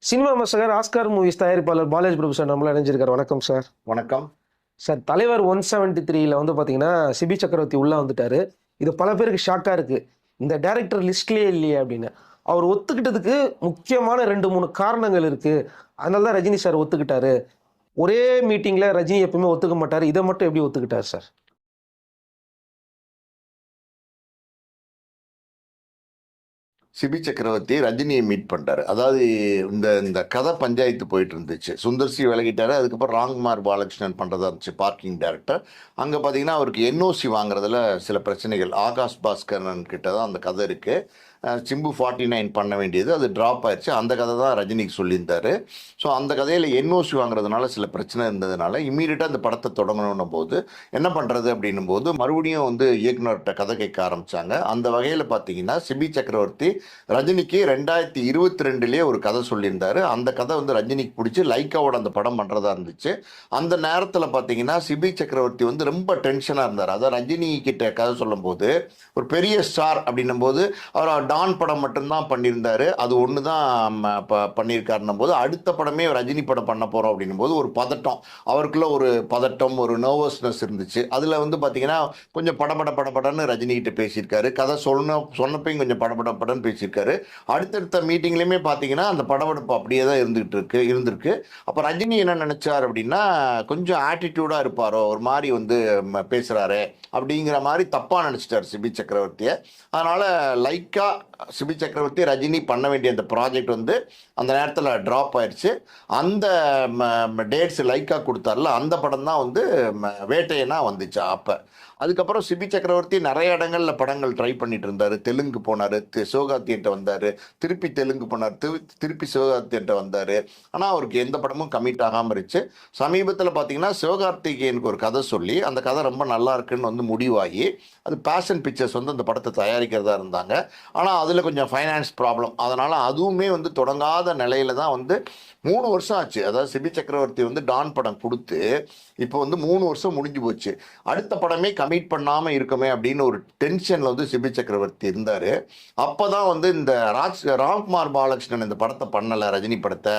Cinema விமர்சகர் Oscar movies தயாரிப்பாளர் பாலாஜி பிரபு sir நம்மள இணைஞ்சிருக்காரு. வணக்கம் சார். வணக்கம் சார், தலைவர் 173ல வந்து பார்த்தீங்கன்னா சிபி சக்கரவர்த்தி உள்ளே வந்துட்டாரு. இது பல பேருக்கு ஷாக்காக இருக்கு. இந்த டைரக்டர் லிஸ்ட்லேயே இல்லையே அப்படின்னு. அவர் ஒத்துக்கிட்டதுக்கு முக்கியமான 2-3 காரணங்கள் இருக்கு. அதனால தான் ரஜினி சார் ஒத்துக்கிட்டாரு. ஒரே மீட்டிங்ல ரஜினி எப்பவுமே ஒத்துக்க மாட்டாரு. இதை மட்டும் எப்படி ஒத்துக்கிட்டார் சார்? சிபி சக்கரவர்த்தி ரஜினியை மீட் பண்ணிட்டாரு. அதாவது இந்த இந்த கதை பஞ்சாயத்து போயிட்டு இருந்துச்சு. சுந்தர் சி விலகிட்டாரு. அதுக்கப்புறம் ராம்குமார் பாலகிருஷ்ணன் பண்ணுறதா இருந்துச்சு, பார்க்கிங் டைரக்டர். அங்கே பார்த்தீங்கன்னா அவருக்கு என்ஓசி வாங்குறதுல சில பிரச்சனைகள். ஆகாஷ் பாஸ்கரன் கிட்ட தான் அந்த கதை இருக்குது. சிம்பு 49 பண்ண வேண்டியது, அது ட்ராப் ஆயிடுச்சு. அந்த கதை தான் ரஜினிக்கு சொல்லியிருந்தாரு. ஸோ அந்த கதையில் என்ஓசி வாங்குறதுனால சில பிரச்சனை இருந்ததுனால இம்மீடியட்டாக அந்த படத்தை தொடங்கணும் போது என்ன பண்ணுறது அப்படின்னும் போது மறுபடியும் வந்து இயக்குனர்கிட்ட கதை கேட்க ஆரம்பித்தாங்க. அந்த வகையில் பார்த்தீங்கன்னா சிபி சக்கரவர்த்தி ரஜினிக்கு 2022 ஒரு கதை சொல்லியிருந்தாரு. அந்த கதை வந்து ரஜினிக்கு பிடிச்சி லைக்காவோட அந்த படம் பண்ணுறதா இருந்துச்சு. அந்த நேரத்தில் பார்த்தீங்கன்னா சிபி சக்கரவர்த்தி வந்து ரொம்ப டென்ஷனாக இருந்தார். அதான் ரஜினி கிட்ட கதை சொல்லும்போது ஒரு பெரிய ஸ்டார் அப்படின்னும் போது அவர் டான் படம் மட்டும்தான் பண்ணியிருந்தாரு. அது ஒன்று தான் பண்ணியிருக்காருன்னும் போது அடுத்த படமே ரஜினி படம் பண்ண போகிறோம் அப்படின்னும் போது ஒரு பதட்டம், அவருக்குள்ள ஒரு பதட்டம், ஒரு நர்வஸ்னஸ் இருந்துச்சு. அதில் வந்து பார்த்தீங்கன்னா கொஞ்சம் படப்படன்னு ரஜினி கிட்ட பேசியிருக்காரு. கதை சொன்னப்பையும் கொஞ்சம் படப்படன்னு பேசியிருக்காரு. அடுத்தடுத்த மீட்டிங்லேயுமே பார்த்தீங்கன்னா அந்த படபடப்பு அப்படியே தான் இருந்திருக்கு. அப்போ ரஜினி என்ன நினச்சார் அப்படின்னா, கொஞ்சம் ஆட்டிடியூடாக இருப்பாரோ, ஒரு மாதிரி வந்து பேசுகிறாரு அப்படிங்கிற மாதிரி தப்பாக நினச்சிட்டார் சிபி சக்கரவர்த்தியை. அதனால் லைக்காக சிபி சக்கரவர்த்தி ரஜினி பண்ண வேண்டிய அந்த ப்ராஜெக்ட் வந்து அந்த நேரத்தில் ட்ராப் ஆயிடுச்சு. அந்த டேட்ஸ் லைக்காக கொடுத்தார்ல, அந்த படம் தான் வந்து வேட்டையனா வந்துச்சு அப்போ. அதுக்கப்புறம் சிபி சக்கரவர்த்தி நிறைய இடங்களில் படங்கள் ட்ரை பண்ணிட்டு இருந்தார். தெலுங்கு போனார், சிவகார்த்தியன்ட்ட வந்தார், திருப்பி தெலுங்கு போனார், திருப்பி சிவகார்த்தியன்ட்ட வந்தார். ஆனால் அவருக்கு எந்த படமும் கமிட் ஆகாமல் இருந்துச்சு. சமீபத்தில் பார்த்தீங்கன்னா சிவகார்த்திகேயனுக்கு ஒரு கதை சொல்லி அந்த கதை ரொம்ப நல்லா இருக்குன்னு வந்து முடிவாகி அது பேஷன் பிக்சர்ஸ் வந்து அந்த படத்தை தயாரிக்கிறதா இருந்தாங்க. ஆனால் அதில் கொஞ்சம் ஃபைனான்ஸ் ப்ராப்ளம், அதனால் அதுவுமே வந்து தொடங்காத நிலையில தான் வந்து 3 வருஷம் ஆச்சு. அதாவது சிபி சக்கரவர்த்தி வந்து டான் படம் கொடுத்து இப்போ வந்து 3 வருஷம் முடிஞ்சு போச்சு. அடுத்த படமே கமிட் பண்ணாமல் இருக்குமே அப்படின்னு ஒரு டென்ஷனில் வந்து சிபி சக்கரவர்த்தி இருந்தார். அப்போ தான் வந்து இந்த ராம்குமார் பாலகிருஷ்ணன் இந்த படத்தை பண்ணலை, ரஜினி படத்தை.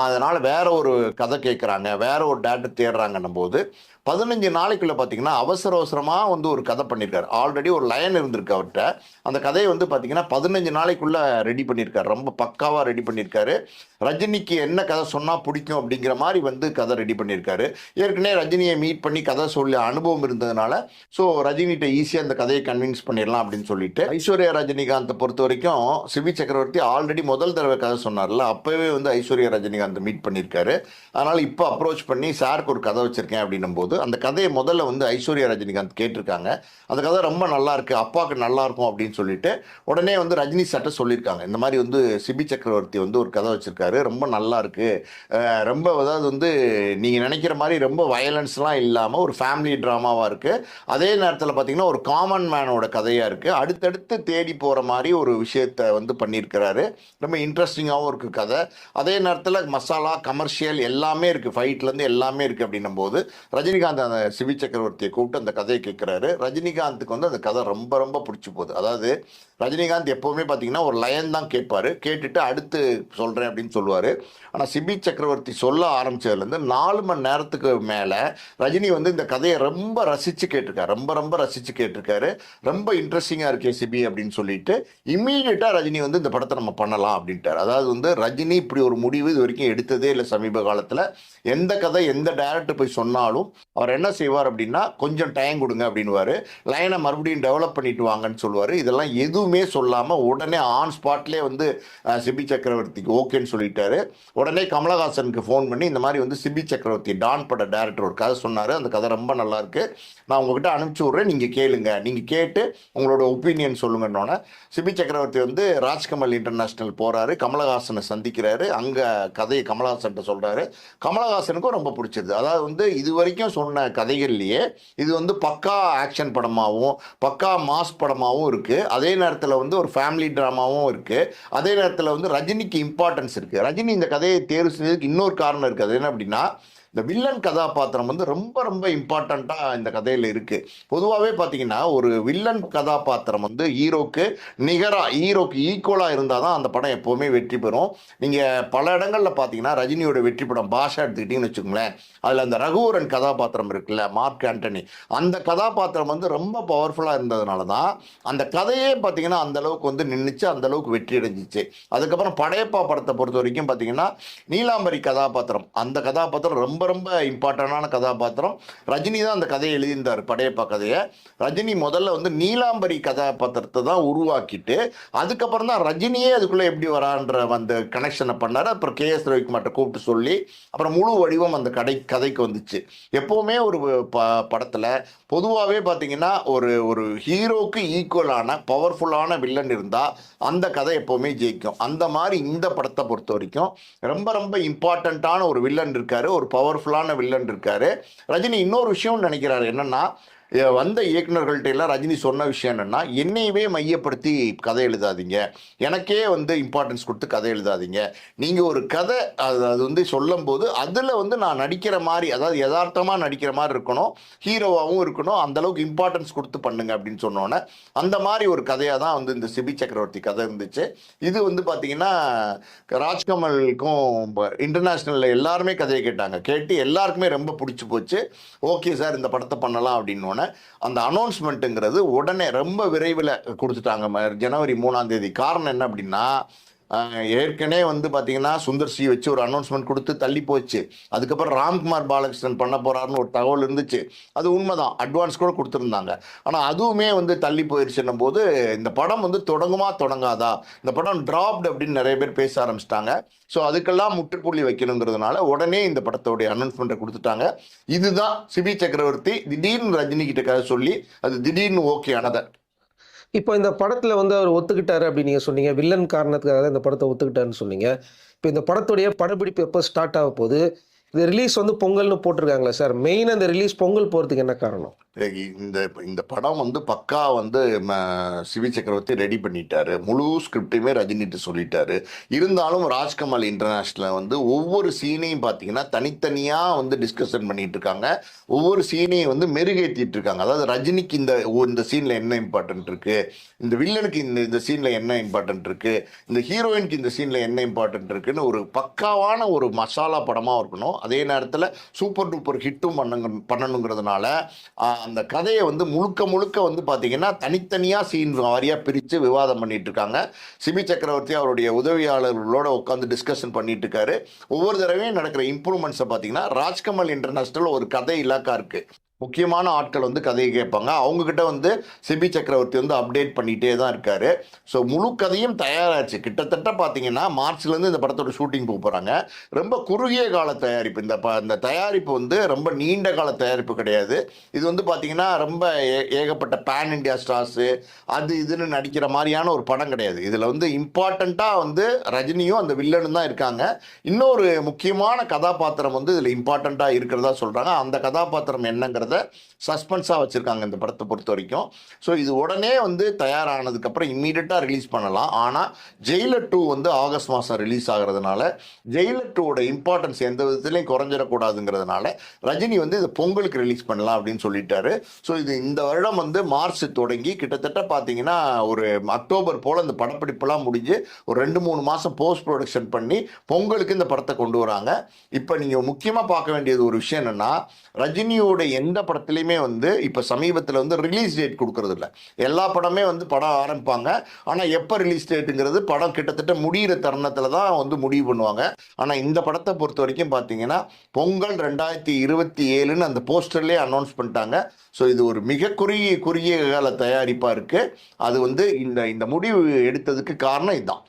அதனால் வேற ஒரு கதை கேட்குறாங்க, வேற ஒரு டேரக்டர் தேடுறாங்கன்னும் போது 15 நாளைக்குள்ளே பார்த்தீங்கன்னா அவசரமாக வந்து ஒரு கதை பண்ணியிருக்காரு. ஆல்ரெடி ஒரு லைன் இருந்திருக்கு அவர்கிட்ட. அந்த கதையை வந்து பார்த்தீங்கன்னா 15 நாளைக்குள்ளே ரெடி பண்ணியிருக்காரு. ரொம்ப பக்காவாக ரெடி பண்ணியிருக்காரு. ரஜினிக்கு என்ன கதை சொன்னால் பிடிக்கும் அப்படிங்கிற மாதிரி வந்து கதை ரெடி பண்ணியிருக்காரு. ஏற்கனவே ரஜினியை மீட் பண்ணி கதை சொல்லி அனுபவம் இருந்ததுனால ஸோ ரஜினிகிட்ட ஈஸியாக அந்த கதையை கன்வின்ஸ் பண்ணிடலாம் அப்படின்னு சொல்லிட்டு ஐஸ்வர்யா ரஜினிகாந்தை பொறுத்த வரைக்கும் சிபி சக்கரவர்த்தி ஆல்ரெடி முதல் தடவை கதை சொன்னார்ல, அப்போவே வந்து ஐஸ்வர்யா ரஜினிகாந்தை மீட் பண்ணியிருக்காரு. அதனால் இப்போ அப்ரோச் பண்ணி சாருக்கு ஒரு கதை வச்சுருக்கேன் அப்படின்னும் போது அந்த கதையை முதல்ல வந்து ஐஸ்வர்யா ரஜினிகாந்த் கேட்டிருக்காங்க. அந்த கதை ரொம்ப நல்லா இருக்கு, அப்பாவுக்கு நல்லா இருக்கும் அப்படின்னு சொல்லிட்டு உடனே வந்து ரஜினி சார்ட்ட சொல்லியிருக்காங்க. இந்த மாதிரி வந்து சிபி சக்கரவர்த்தி வந்து ஒரு கதை வச்சிருக்காரு, ரொம்ப நல்லா இருக்கு, ரொம்ப அதாவது வந்து நீங்கள் நினைக்கிற மாதிரி ரொம்ப வயலன்ஸ்லாம் இல்லாமல் ஒரு ஃபேமிலி ட்ராமாவாக இருக்குது. அதே நேரத்தில் பார்த்தீங்கன்னா ஒரு காமன் மேனோட கதையாக இருக்குது. அடுத்தடுத்து தேடி போகிற மாதிரி ஒரு விஷயத்தை வந்து பண்ணியிருக்கிறாரு. ரொம்ப இன்ட்ரெஸ்டிங்காகவும் இருக்குது கதை. அதே நேரத்தில் மசாலா கமர்ஷியல் எல்லாமே இருக்குது, ஃபைட்லேருந்து எல்லாமே இருக்குது அப்படின்னும் போது ரஜினிகாந்த் அந்த சிபி சக்கரவர்த்தியை கூப்பிட்டு அந்த கதையை கேட்குறாரு. ரஜினிகாந்துக்கு வந்து அந்த கதை ரொம்ப ரொம்ப பிடிச்சி போகுது. அதாவது ரஜினிகாந்த் எப்போவுமே பார்த்தீங்கன்னா ஒரு லயன் தான் கேட்பார், கேட்டுட்டு அடுத்து சொல்கிறேன் அப்படின்னு சொல்லுவார். ஆனால் சிபி சக்கரவர்த்தி சொல்ல ஆரம்பித்ததுலேருந்து 4 மணி நேரத்துக்கு மேலே ரஜினி வந்து இந்த கதையை ரொம்ப ரசித்து கேட்டிருக்காரு. ரொம்ப ரசித்து கேட்டிருக்காரு. ரொம்ப இன்ட்ரெஸ்டிங்காக இருக்கே சிபி அப்படின்னு சொல்லிட்டு இம்மீடியட்டாக ரஜினி வந்து இந்த படத்தை நம்ம பண்ணலாம் அப்படின்ட்டார். அதாவது வந்து ரஜினி இப்படி ஒரு முடிவு இது வரைக்கும் எடுத்ததே இல்லை சமீப காலத்தில். எந்த கதை எந்த டைரக்டர் போய் சொன்னாலும் அவர் என்ன செய்வார் அப்படின்னா கொஞ்சம் டைம் கொடுங்க அப்படின்வாரு, லைனை மறுபடியும் டெவலப் பண்ணிட்டு வாங்கன்னு சொல்லுவார். இதெல்லாம் எதுவுமே சொல்லாமல் உடனே ஆன் ஸ்பாட்லேயே வந்து சிபி சக்கரவர்த்திக்கு ஓகேன்னு சொல்லிட்டாரு. உடனே கமலஹாசனுக்கு ஃபோன் பண்ணி இந்த மாதிரி வந்து சிபி சக்கரவர்த்தி டான் பட டைரக்டர் ஒரு கதை சொன்னார், அந்த கதை ரொம்ப நல்லாயிருக்கு, நான் உங்ககிட்ட அனுப்பிச்சி விட்றேன், நீங்கள் கேளுங்க, நீங்கள் கேட்டு உங்களோட ஒப்பீனியன் சொல்லுங்கன்னொன்னே சிபி சக்கரவர்த்தி வந்து ராஜ்கமல் இன்டர்நேஷ்னல் போகிறாரு, கமலஹாசனை சந்திக்கிறாரு. அங்கே கதையை கமலஹாசன்கிட்ட சொல்கிறாரு. கமலஹாசனுக்கும் ரொம்ப பிடிச்சிருது. அதாவது வந்து இது வரைக்கும் சொன்ன கதைகள்லையே இது வந்து பக்கா ஆக்ஷன் படமாகவும் பக்கா மாஸ் படமாகவும் இருக்குது. அதே நேரத்தில் வந்து ஒரு ஃபேமிலி ட்ராமாவும் இருக்குது. அதே நேரத்தில் வந்து ரஜினிக்கு இம்பார்ட்டன்ஸ் இருக்குது. ரஜினி இந்த கதையை தேர்வு செஞ்சதுக்கு இன்னொரு காரணம் இருக்குது. அது என்ன அப்படின்னா இந்த வில்லன் கதாபாத்திரம் வந்து ரொம்ப ரொம்ப இம்பார்ட்டண்ட்டாக இந்த கதையில் இருக்குது. பொதுவாகவே பார்த்தீங்கன்னா ஒரு வில்லன் கதாபாத்திரம் வந்து ஹீரோக்கு நிகராக, ஹீரோக்கு ஈக்குவலாக இருந்தால் தான் அந்த படம் எப்போவுமே வெற்றி பெறும். நீங்கள் பல இடங்களில் பார்த்தீங்கன்னா ரஜினியோட வெற்றி படம் பாஷா எடுத்துக்கிட்டிங்கன்னு வச்சுக்கோங்களேன், அதில் அந்த ரகுவரன் கதாபாத்திரம் இருக்குல்ல, மார்க் ஆண்டனி, அந்த கதாபாத்திரம் வந்து ரொம்ப பவர்ஃபுல்லாக இருந்ததுனால தான் அந்த கதையே பார்த்தீங்கன்னா அந்த அளவுக்கு வந்து நின்றுச்சு, அந்த அளவுக்கு வெற்றி அடைஞ்சிச்சு. அதுக்கப்புறம் படையப்பா படத்தை பொறுத்த வரைக்கும் பார்த்தீங்கன்னா நீலாம்பரி கதாபாத்திரம், அந்த கதாபாத்திரம் ரொம்ப ரொம்ப இம்பார்ட்டண்டான கதாபாத்திரம். ரஜினி தான் அந்த கதையை எழுதியிருந்தார், படையப்பா கதையை. ரஜினி முதல்ல வந்து நீலாம்பரி கதாபாத்திரத்தை தான் உருவாக்கிட்டு அதுக்கப்புறம் தான் ரஜினியே அதுக்குள்ளே எப்படி வரான்ற அந்த கனெக்ஷனை பண்ணார். அப்புறம் KS ரவிக்குமார்ட்ட கூப்பிட்டு சொல்லி அப்புறம் முழு வடிவம் அந்த கதைக்கு வந்துச்சு. எப்போவுமே ஒரு படத்தில் பொதுவாகவே பார்த்தீங்கன்னா ஒரு ஒரு ஹீரோக்கு ஈக்குவலான பவர்ஃபுல்லான வில்லன் இருந்தால் அந்த கதை எப்போவுமே ஜெயிக்கும். அந்த மாதிரி இந்த படத்தை பொறுத்த வரைக்கும் ரொம்ப ரொம்ப இம்பார்ட்டண்ட்டான ஒரு வில்லன் இருக்காரு, ஒரு பவர்ஃபுல்லான வில்லன் இருக்காரு. ரஜினி இன்னொரு விஷயம் நினைக்கிறாரு என்னன்னா, வந்த இயக்குநர்கள்ட்ட எல்லாம் ரஜினி சொன்ன விஷயம் என்னன்னா, என்னையவே மையப்படுத்தி கதை எழுதாதீங்க, எனக்கே வந்து இம்பார்ட்டன்ஸ் கொடுத்து கதை எழுதாதீங்க. நீங்கள் ஒரு கதை அது வந்து சொல்லும் போது அதில் வந்து நான் நடிக்கிற மாதிரி, அதாவது யதார்த்தமாக நடிக்கிற மாதிரி இருக்கணும், ஹீரோவாகவும் இருக்கணும், அந்தளவுக்கு இம்பார்ட்டன்ஸ் கொடுத்து பண்ணுங்க அப்படின்னு சொன்னோன்னே அந்த மாதிரி ஒரு கதையாக தான் வந்து இந்த சிபி சக்கரவர்த்தி கதை இருந்துச்சு. இது வந்து பார்த்தீங்கன்னா ராஜ்கமலுக்கும் இன்டர்நேஷ்னலில் எல்லாருமே கதையை கேட்டு எல்லாருக்குமே ரொம்ப பிடிச்சி போச்சு. ஓகே சார், இந்த படத்தை பண்ணலாம் அப்படின்னு அந்த அனௌன்ஸ்மெண்ட்டுங்கிறது உடனே ரொம்ப விரைவில் கொடுத்துட்டாங்க, ஜனவரி 3ஆம் தேதி. காரணம் என்ன அப்படின்னா, ஏற்கனவே வந்து பார்த்தீங்கன்னா சுந்தர் சி வச்சு ஒரு அனௌன்ஸ்மெண்ட் கொடுத்து தள்ளி போச்சு. அதுக்கப்புறம் ராம்குமார் பாலகிருஷ்ணன் பண்ண போகிறாருன்னு ஒரு தகவல் இருந்துச்சு. அது உண்மைதான், அட்வான்ஸ் கூட கொடுத்துருந்தாங்க. ஆனால் அதுவுமே வந்து தள்ளி போயிடுச்சுன்னும் போது இந்த படம் வந்து தொடங்குமா தொடங்காதா, இந்த படம் டிராப்டு அப்படின்னு நிறைய பேர் பேச ஆரம்பிச்சிட்டாங்க. ஸோ அதுக்கெல்லாம் முற்றுப்புள்ளி வைக்கணுங்கிறதுனால உடனே இந்த படத்தோடைய அனௌன்ஸ்மெண்ட்டை கொடுத்துட்டாங்க. இதுதான் சிபி சக்கரவர்த்தி திடீர்னு ரஜினி கிட்ட கதை சொல்லி அது திடீர்னு ஓகே ஆனதை. இப்போ இந்த படத்துல வந்து அவர் ஒத்துக்கிட்டாரு அப்படின்னு நீங்க சொன்னீங்க. வில்லன் காரணத்துக்காக தான் இந்த படத்தை ஒத்துக்கிட்டாருன்னு சொன்னீங்க. இப்போ இந்த படத்துடைய படப்பிடிப்பு எப்போ ஸ்டார்ட் ஆக போகுது? இது ரிலீஸ் வந்து பொங்கல்னு போட்டிருக்காங்களா சார்? மெயினாக இந்த ரிலீஸ் பொங்கல் போகிறதுக்கு என்ன காரணம்? இந்த இந்த படம் வந்து பக்கா வந்து சிவி சக்கரவர்த்தி ரெடி பண்ணிட்டாரு. முழு ஸ்கிரிப்டையுமே ரஜினிட்டு சொல்லிட்டாரு. இருந்தாலும் ராஜ்கமல் இன்டர்நேஷ்னலில் வந்து ஒவ்வொரு சீனையும் பார்த்தீங்கன்னா தனித்தனியாக வந்து டிஸ்கஷன் பண்ணிட்டு இருக்காங்க. ஒவ்வொரு சீனையும் வந்து மெருகேற்றிட்டு இருக்காங்க. அதாவது ரஜினிக்கு இந்த சீனில் என்ன இம்பார்ட்டன்ட் இருக்கு, இந்த வில்லனுக்கு இந்த சீனில் என்ன இம்பார்ட்டன்ட் இருக்கு, இந்த ஹீரோயினுக்கு இந்த சீனில் என்ன இம்பார்ட்டன்ட் இருக்குன்னு ஒரு பக்காவான ஒரு மசாலா படமாக இருக்கணும். அதே நேரத்தில் சூப்பர் டூப்பர் ஹிட்டும் பண்ணணுங்கிறதுனால அந்த கதையை வந்து முழுக்க வந்து பார்த்தீங்கன்னா தனித்தனியாக சீன் வாரியாக பிரித்து விவாதம் பண்ணிட்டு இருக்காங்க. சிபி சக்கரவர்த்தி அவருடைய உதவியாளர்களோட உட்காந்து டிஸ்கஷன் பண்ணிட்டு இருக்காரு. ஒவ்வொரு தடவையும் நடக்கிற இம்ப்ரூவ்மெண்ட்ஸை பார்த்தீங்கன்னா ராஜ்கமல் இன்டர்நேஷ்னல் ஒரு கதை இலாக்கா இருக்கு. முக்கியமான ஆட்கள் வந்து கதையை கேட்பாங்க. அவங்கக்கிட்ட வந்து சிபி சக்கரவர்த்தி வந்து அப்டேட் பண்ணிகிட்டே தான் இருக்கார். ஸோ முழு கதையும் தயாராச்சு. கிட்டத்தட்ட பார்த்தீங்கன்னா மார்ச்லேருந்து இந்த படத்தோட ஷூட்டிங் போக போகிறாங்க. ரொம்ப குறுகிய கால தயாரிப்பு. இந்த தயாரிப்பு வந்து ரொம்ப நீண்ட கால தயாரிப்பு கிடையாது. இது வந்து பார்த்தீங்கன்னா ரொம்ப ஏகப்பட்ட பேன் இண்டியா ஸ்டார்ஸு அது இதுன்னு நடிக்கிற மாதிரியான ஒரு படம் கிடையாது. இதில் வந்து இம்பார்ட்டண்ட்டாக வந்து ரஜினியும் அந்த வில்லனும் தான் இருக்காங்க. இன்னொரு முக்கியமான கதாபாத்திரம் வந்து இதில் இம்பார்ட்டண்ட்டாக இருக்கிறதா சொல்கிறாங்க. அந்த கதாபாத்திரம் என்னங்கிறது சஸ்பென்ஸாக வச்சுருக்காங்க இந்த படத்தை பொறுத்த வரைக்கும். ஸோ இது உடனே வந்து தயாரானதுக்கப்புறம் இம்மீடியட்டாக ரிலீஸ் பண்ணலாம். ஆனால் ஜெயிலர் 2 வந்து ஆகஸ்ட் மாதம் ரிலீஸ் ஆகிறதுனால ஜெயிலர் 2வோட இம்பார்ட்டன்ஸ் எந்த விதத்துலையும் குறைஞ்சிடக்கூடாதுங்கிறதுனால ரஜினி வந்து இதை பொங்கலுக்கு ரிலீஸ் பண்ணலாம் அப்படின்னு சொல்லிட்டாரு. ஸோ இது இந்த வருடம் வந்து மார்ச் தொடங்கி கிட்டத்தட்ட பார்த்தீங்கன்னா ஒரு அக்டோபர் போல் இந்த படப்பிடிப்புலாம் முடிஞ்சு ஒரு 2-3 மாதம் போஸ்ட் ப்ரொடக்ஷன் பண்ணி பொங்கலுக்கு இந்த படத்தை கொண்டு வராங்க. இப்போ நீங்கள் முக்கியமாக பார்க்க வேண்டியது ஒரு விஷயம் என்னென்னா, ரஜினியோட எந்த படத்துலையுமே வந்து இப்போ சமீபத்தில் வந்து ரிலீஸ் டேட் கொடுக்கறது இல்லை. எல்லா படமே வந்து படம் ஆரம்பிப்பாங்க, ஆனால் எப்போ ரிலீஸ் டேட்டுங்கிறது படம் கிட்டத்தட்ட முடிகிற தருணத்தில் தான் வந்து முடிவு பண்ணுவாங்க. ஆனால் இந்த படத்தை பொறுத்த வரைக்கும் பார்த்தீங்கன்னா பொங்கல் 2027ன்னு அந்த போஸ்டர்லேயே அனௌன்ஸ் பண்ணிட்டாங்க. ஸோ இது ஒரு மிக குறுகிய கால தயாரிப்பாக இருக்குது. அது வந்து இந்த முடிவு எடுத்ததுக்கு காரணம் இதுதான்.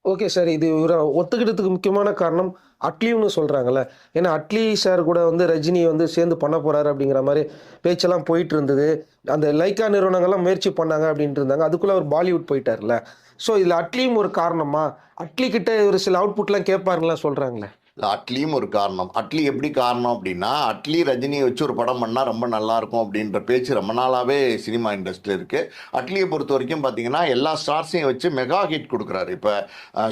Okay sir. இது இவரை ஒத்துக்கிட்டதுக்கு முக்கியமான காரணம் அட்லின்னு சொல்கிறாங்கல்ல. ஏன்னா அட்லி சார் கூட வந்து ரஜினி வந்து சேர்ந்து பண்ண போகிறாரு அப்படிங்கிற மாதிரி பேச்செல்லாம் போயிட்டு இருந்தது. அந்த லைக்கா நிறுவனங்கள்லாம் முயற்சி பண்ணாங்க அப்படின்ட்டு இருந்தாங்க. அதுக்குள்ளே அவர் பாலிவுட் போயிட்டார்ல. ஸோ இதில் அட்லியும் ஒரு காரணமா? அட்லி கிட்ட ஒரு சில அவுட்புட்லாம் கேட்பாருங்களாம் சொல்கிறாங்களே. அட்லியும் ஒரு காரணம். அட்லி எப்படி காரணம் அப்படின்னா, அட்லி ரஜினியை வச்சு ஒரு படம் பண்ணால் ரொம்ப நல்லாயிருக்கும் அப்படின்ற பேச்சு ரொம்ப நாளாகவே சினிமா இண்டஸ்ட்ரியில் இருக்குது. அட்லியை பொறுத்த வரைக்கும் பார்த்தீங்கன்னா எல்லா ஸ்டார்ஸையும் வச்சு மெகா ஹிட் கொடுக்குறாரு. இப்போ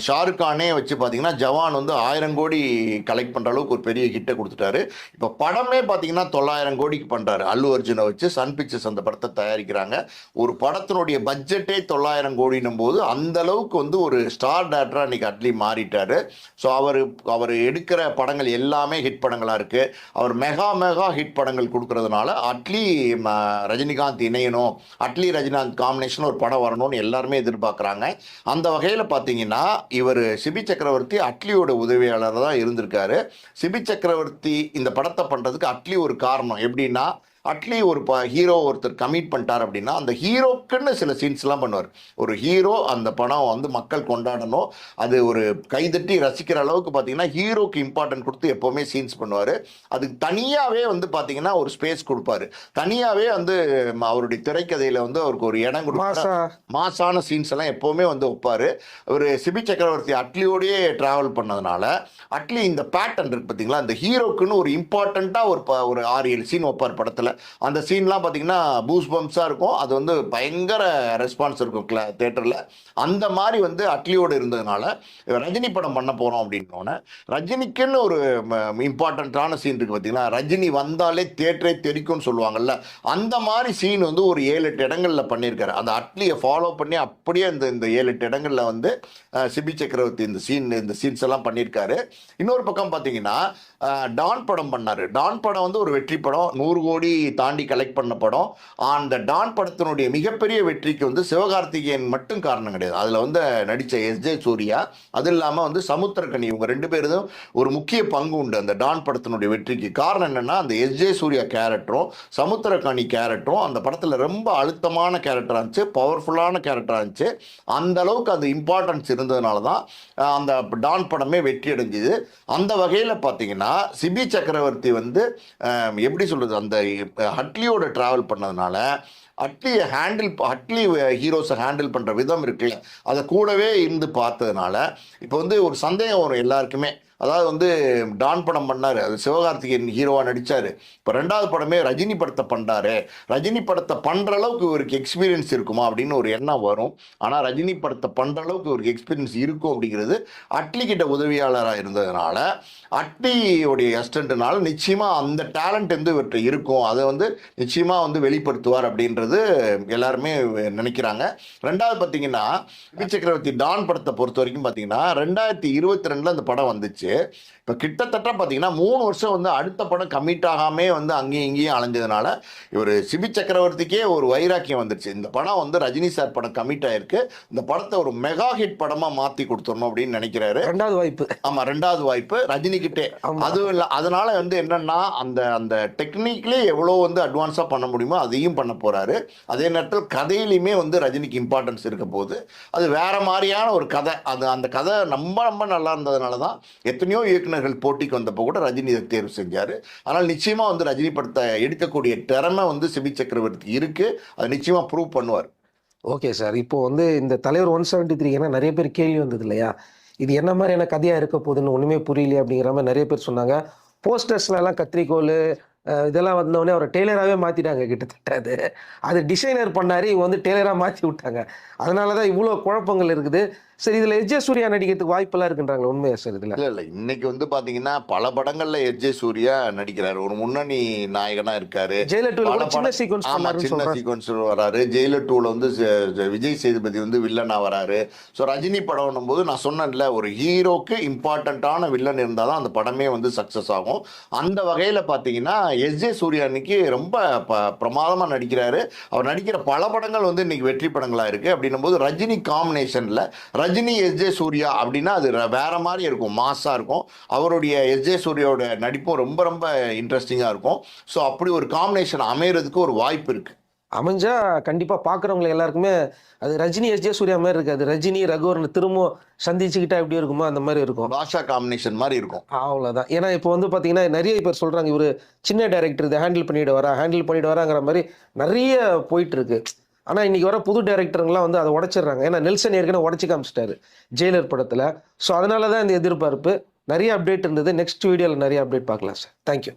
ஷாருக் கானே வச்சு பார்த்தீங்கன்னா ஜவான் வந்து 1000 கோடி கலெக்ட் பண்ணுற அளவுக்கு ஒரு பெரிய ஹிட்டை கொடுத்துட்டாரு. இப்போ படமே பார்த்தீங்கன்னா 900 கோடிக்கு பண்ணுறாரு. அல்லு அர்ஜுனை வச்சு சன் பிக்சர்ஸ் அந்த படத்தை தயாரிக்கிறாங்க. ஒரு படத்தினுடைய பட்ஜெட்டே 900 கோடினும் போது அந்த அளவுக்கு வந்து ஒரு ஸ்டார் டேரக்டராக இன்னைக்கு அட்லி மாறிட்டாரு. ஸோ அவர் எடுக்கிற படங்கள் எல்லாமே ஹிட் படங்களாக இருக்குது. அவர் மெகா ஹிட் படங்கள் கொடுக்கறதுனால அட்லி ரஜினிகாந்த் இணையணும், அட்லி ரஜினிகாந்த் காம்பினேஷன் ஒரு படம் வரணும்னு எல்லாருமே எதிர்பார்க்குறாங்க. அந்த வகையில் பார்த்தீங்கன்னா இவர் சிபி சக்கரவர்த்தி அட்லியோட உதவியாளர் தான் இருந்திருக்காரு. சிபி சக்கரவர்த்தி இந்த படத்தை பண்ணுறதுக்கு அட்லி ஒரு காரணம். எப்படின்னா அட்லி ஒரு ஹீரோ ஒருத்தர் கமிட் பண்ணிட்டார் அப்படின்னா அந்த ஹீரோக்குன்னு சில சீன்ஸ்லாம் பண்ணுவார். ஒரு ஹீரோ அந்த படம் வந்து மக்கள் கொண்டாடணும், அது ஒரு கைதட்டி ரசிக்கிற அளவுக்கு பார்த்தீங்கன்னா ஹீரோக்கு இம்பார்ட்டன்ட் கொடுத்து எப்போவுமே சீன்ஸ் பண்ணுவார். அதுக்கு தனியாகவே வந்து பார்த்தீங்கன்னா ஒரு ஸ்பேஸ் கொடுப்பாரு. தனியாகவே வந்து அவருடைய திரைக்கதையில் வந்து அவருக்கு ஒரு இடம் கொடுப்பாரு. மாசான சீன்ஸ் எல்லாம் எப்போவுமே வந்து வைப்பார். ஒரு சிபி சக்கரவர்த்தி அட்லியோடையே ட்ராவல் பண்ணதுனால அட்லி இந்த பேட்டர்ன் இருக்கு பார்த்தீங்களா, அந்த ஹீரோக்குன்னு ஒரு இம்பார்ட்டண்ட்டாக ஒரு 6-7 சீன் வைப்பார் படத்தில். அந்த சீன்லாம் பார்த்தீங்கன்னா பூஸ் பம்ப்ஸாக இருக்கும். அது வந்து பயங்கர ரெஸ்பான்ஸ் இருக்கும் தியேட்டரில். அந்த மாதிரி வந்து அட்லியோடு இருந்ததுனால ரஜினி படம் பண்ண போகிறோம் அப்படின்னோடனே ரஜினிக்குன்னு ஒரு இம்பார்ட்டண்ட்டான சீன் இருக்குது பார்த்தீங்கன்னா, ரஜினி வந்தாலே தியேட்டரே தெரிக்கும்னு சொல்லுவாங்கல்ல, அந்த மாதிரி சீன் வந்து ஒரு 7-8 இடங்களில் பண்ணியிருக்காரு. அந்த அட்லியை ஃபாலோ பண்ணி அப்படியே இந்த 7-8 இடங்களில் வந்து சிபி சக்கரவர்த்தி இந்த சீன்ஸ் எல்லாம் பண்ணியிருக்காரு. இன்னொரு பக்கம் பார்த்தீங்கன்னா டான் படம் பண்ணார். டான் படம் வந்து ஒரு வெற்றி படம், 100 கோடி தாண்டி கலெக்ட் பண்ண படம். அந்த டான் படத்தினுடைய மிகப்பெரிய வெற்றிக்கு வந்து சிவகார்த்திகேயன் மட்டும் காரணம் கிடையாது. அதில் வந்து நடித்த எஸ்ஜே சூர்யா, அது இல்லாமல் வந்து சமுத்திரக்கனி, இவங்க 2 பேரும் ஒரு முக்கிய பங்கு உண்டு அந்த டான் படத்தினுடைய வெற்றிக்கு. காரணம் என்னென்னா அந்த எஸ்ஜே சூர்யா கேரக்டரும் சமுத்திரக்கனி கேரக்டரும் அந்த படத்தில் ரொம்ப அழுத்தமான கேரக்டராக இருந்துச்சு, பவர்ஃபுல்லான கேரக்டராக இருந்துச்சு. அந்த அளவுக்கு அந்த இம்பார்ட்டன்ஸ் இருந்ததுனால தான் அந்த டான் படமே வெற்றி அடைஞ்சுது. அந்த வகையில் பார்த்தீங்கன்னா சிபி சக்கரவர்த்தி வந்து எப்படி சொல்கிறது, அந்த அட்லியோட ட்ராவல் பண்ணதுனால அட்லி ஹீரோஸை ஹேண்டில் பண்ணுற விதம் இருக்குல்ல, அதை கூடவே இருந்து பார்த்ததுனால இப்போ வந்து ஒரு சந்தேகம் வரும் எல்லாருக்குமே. அதாவது வந்து டான் படம் பண்ணார், அது சிவகார்த்திகேயன் ஹீரோவாக நடித்தார். இப்போ 2வது படமே ரஜினி படத்தை பண்ணுறாரு, ரஜினி படத்தை பண்ணுற அளவுக்கு இவருக்கு எக்ஸ்பீரியன்ஸ் இருக்குமா அப்படின்னு ஒரு எண்ணம் வரும். ஆனால் ரஜினி படத்தை பண்ணுற அளவுக்கு இவருக்கு எக்ஸ்பீரியன்ஸ் இருக்கும் அப்படிங்கிறது அட்லி கிட்ட உதவியாளராக இருந்ததுனால, அட்லியோடைய அசிஸ்டன்ட்னால நிச்சயமாக அந்த டேலண்ட் வந்து இவர்கிட்ட இருக்கும், அதை வந்து நிச்சயமாக வந்து வெளிப்படுத்துவார் அப்படின்றது எல்லாருமே நினைக்கிறாங்க. 2வது பார்த்தீங்கன்னா சிபி சக்கரவர்த்தி டான் படத்தை பொறுத்த வரைக்கும் பார்த்தீங்கன்னா 2022 அந்த படம் வந்துச்சு. இப்போ கிட்டத்தட்ட பார்த்தீங்கன்னா 3 வருஷம் வந்து அடுத்த படம் கமிட் ஆகாமே வந்து அங்கேயும் இங்கேயும் அலைஞ்சதுனால இவர் சிபி சக்கரவர்த்திக்கே ஒரு வைராக்கியம் வந்துருச்சு. இந்த படம் வந்து ரஜினி சார் படம் கமிட் ஆயிருக்கு, இந்த படத்தை ஒரு மெகா ஹிட் படமாக மாற்றி கொடுத்துடணும் அப்படின்னு நினைக்கிறாரு. 2வது வாய்ப்பு. ஆமாம், 2வது வாய்ப்பு ரஜினிக்கிட்டே. அதுவும் இல்லை, அதனால வந்து என்னன்னா அந்த டெக்னிக்லி எவ்வளோ வந்து அட்வான்ஸாக பண்ண முடியுமோ அதையும் பண்ண போகிறாரு. அதே நேரத்தில் கதையிலையுமே வந்து ரஜினிக்கு இம்பார்ட்டன்ஸ் இருக்க போது அது வேற மாதிரியான ஒரு கதை. அந்த கதை ரொம்ப நல்லா இருந்ததுனால தான் எத்தனையோ இயக்குநர்கள் போட்டிக்கு வந்தப்போ கூட ரஜினி இதை தேர்வு செஞ்சார். ஆனால் நிச்சயமாக வந்து ரஜினி படத்தை எடுக்கக்கூடிய திறமை வந்து சிபி சக்கரவர்த்தி இருக்குது, அது நிச்சயமாக ப்ரூவ் பண்ணுவார். ஓகே சார், இப்போ வந்து இந்த தலைவர் 173 ஏன்னா நிறைய பேர் கேள்வி வந்தது இல்லையா, இது என்ன மாதிரியான கதையாக இருக்க போகுதுன்னு ஒன்றுமே புரியலையே அப்படிங்கிற மாதிரி நிறைய பேர் சொன்னாங்க. போஸ்டர்ஸ்லாம் கத்திரிக்கோள் இதெல்லாம் வந்தோடனே அவரை டெய்லராகவே மாற்றிட்டாங்க. கிட்டத்தட்ட அது டிசைனர் பண்ணார், இவங்க வந்து டெய்லராக மாற்றி விட்டாங்க. அதனால தான் இவ்வளோ குழப்பங்கள் இருக்குது. சரி, இதில் எஸ்ஜே சூர்யா நடிக்கிறதுக்கு வாய்ப்பெல்லாம் இருக்குன்றாங்களா, உண்மையா சார்? இதில் இல்லை இன்னைக்கு வந்து பார்த்தீங்கன்னா பல படங்களில் எஸ்ஜே சூர்யா நடிக்கிறார், ஒரு முன்னணி நாயகனாக இருக்காரு. ஜெயிலர் 2 சின்ன சீக்வன்ஸ் வராரு. ஜெயிலர் 2 வந்து விஜய் சேதுபதி வந்து வில்லனா வராரு. ஸோ ரஜினி படம் போது நான் சொன்னேன்ல, ஒரு ஹீரோக்கு இம்பார்ட்டண்ட்டான வில்லன் இருந்தால் தான் அந்த படமே வந்து சக்ஸஸ் ஆகும். அந்த வகையில் பார்த்தீங்கன்னா எஸ்ஜே சூர்யா இன்னைக்கு ரொம்ப பிரமாதமாக நடிக்கிறாரு. அவர் நடிக்கிற பல படங்கள் வந்து இன்னைக்கு வெற்றி படங்களாக இருக்குது. அப்படின்னும் போது ரஜினி காம்பினேஷனில் ரஜினி எஸ்ஜே சூர்யா அப்படின்னா அது வேற மாதிரி இருக்கும், மாஸாக இருக்கும். அவருடைய எஸ்ஜே சூர்யாவோட நடிப்பும் ரொம்ப இன்ட்ரெஸ்டிங்காக இருக்கும். ஸோ அப்படி ஒரு காம்பினேஷன் அமைகிறதுக்கு ஒரு வாய்ப்பு இருக்குது. அமைஞ்சா கண்டிப்பாக பார்க்குறவங்க எல்லாருக்குமே அது ரஜினி எஸ்ஜே சூர்யா மாதிரி இருக்காது, ரஜினி ரகுவரன் திரும்ப சந்திச்சுக்கிட்டா எப்படி இருக்குமோ அந்த மாதிரி இருக்கும், பாஷா காம்பினேஷன் மாதிரி இருக்கும். அவ்வளோதான். ஏன்னா இப்போ வந்து பார்த்தீங்கன்னா நிறைய பேர் சொல்கிறாங்க இவர் சின்ன டைரக்டர் இதை ஹேண்டில் பண்ணிட்டு வராங்கிற மாதிரி நிறைய போயிட்டு இருக்கு. ஆனால் இன்றைக்கி வர புது டைரக்டருங்களாம் வந்து அதை உடச்சிடுறாங்க. ஏன்னா நெல்சன் ஏற்கனவே உடச்சி காமிச்சிட்டாரு ஜெயிலர் படத்தில். ஸோ அதனால தான் இந்த எதிர்பார்ப்பு. நிறைய அப்டேட் இருந்தது. நெக்ஸ்ட் வீடியோவில் நிறைய அப்டேட் பார்க்கலாம் சார். தேங்க்யூ.